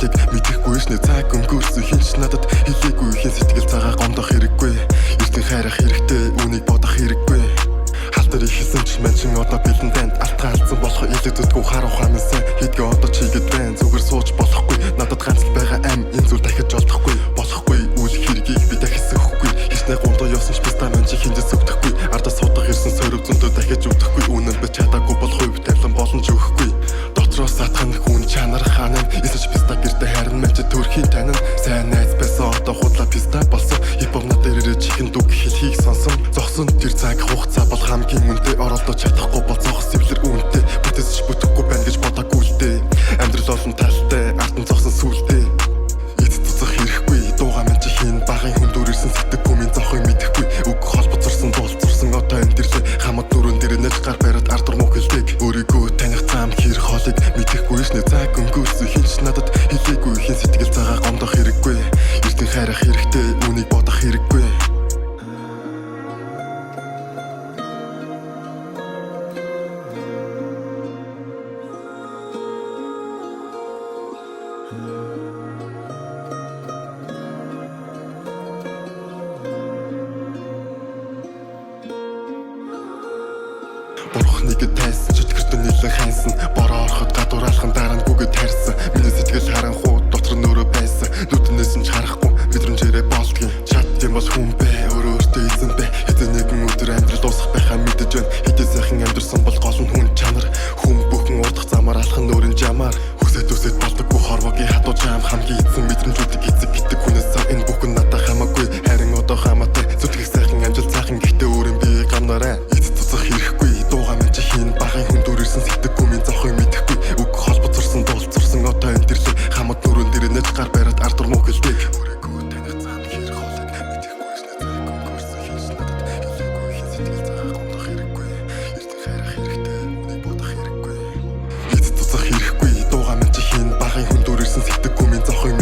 хоолыг мэдэхгүй шнэ цаг өнгөрсөн хинч надад хэлээгүй хин сэтгэл цагаа гомдох хэрэггүй эртэн хайрах хэрэгтэй үнийг бодох хэрэггүй халтар ихсэн ч меншин одоо бэлэн танд алтгаалцсан болох илэг зүтгүү харах хамсан хийдгээ одоо чигэд байна зүгээр сууж болохгүй надад ганц л байгаа ам энэ зүйл дахиж олдохгүй болохгүй үл хэргийг би дахиж өгөхгүй хичнээн гомдоо явсан ч бистаа мань чи хиндэс өгдөхгүй ардаас суудах ирсэн сорив зөндөө дахиж өгдөхгүй үнэн би чадаагүй бол хувь тавилан боломж өгөхгүй дотроос атхан хүн чанар ханаа эсэж писта гэртэ харин мэн чи төрхийн танин сайн найз байсан одоо худлаа писта болсон хипхопна дээрээ чихэн дүг хэлхийг сонсон зогсон тэр цаг хугацаа бол хамгийн үнэтэй оролдож чадахгүй бол зогс сэвлэр үнэтэй бүтээсч бүтэхгүй байна гэж бодоагүй л дээ амьдрал олон талтай артан зогсон сүулдэ эд цуцах хэрэггүй дуугаа мэн чи хийн багын хүндүр ирсэн сэтгэхгүй минь зохыг мэдэхгүй үг холбоцорсон дуулцсан одоо энэ тэрлээ хамт нүрэн дээр нэж гар бариад ардур муу хэлдэг өөрийгөө таних зам хэр хоолыг мэдэхгүй шнэ цаг өнгөрсөн хинч надад хэлээгүй хин сэтгэл цагаа гомдох хэрэггүй эртэн хайрах хэрэгтэй үнийг бодох хэрэггүй Бурхныг тайсан чөтгөртөө нэлэн хайсан бороо ороход гадуур алхан дараа нь гүгэд тарьсан миний сэтгэл харанхуу дотор нөрөө байсан нүднээс нь харахгүй мэдрэмжээрээ болдгийн чад юм бол хүн бэ өөрөө өөртөө эзэн бэ хэзээ нэгэн өдөр амьдрал дуусах байхаа мэдэж байна хэдий сайхан амьдрсан бол гол нь хүн чанар хүн бүхэн урдах замаар алхан нөрөн жамаар хүсэт үсэт болдоггүй хорвогийн хатуу жам хамгийн эзэн мэдрэмжүүдийг эцэг гэдэг хүнээс энэ бүхэн надад хамаагүй харин одоо хамаатай зүтгэх сайхан амжилт сайхан гэхдээ өөрийн бие гамнараа эцэг цуцах хэрэггүй дуугаа мэн чи хийн багын хүндүр ирсэн сэтгэхгүй минь зохыг мэдэхгүй үг холбоцорсон дуулцсан одоо энэ тэрлээ хамт нүрэн дээр нэж гар бариад ардур муу хэлдэг өөрийгөө таних зам хэр хоолыг мэдэхгүй шнэ цаг өнгөрсөн хинч надад хэлээгүй хин сэтгэл цагаа гомдох хэрэггүй эртэн хайрах хэрэгтэй үнийг бодох хэрэггүй эцэг цуцах хэрэггүй дуугаа мэн чи хийн багын хүндүр ирсэн сэтгэхгүй минь зохыг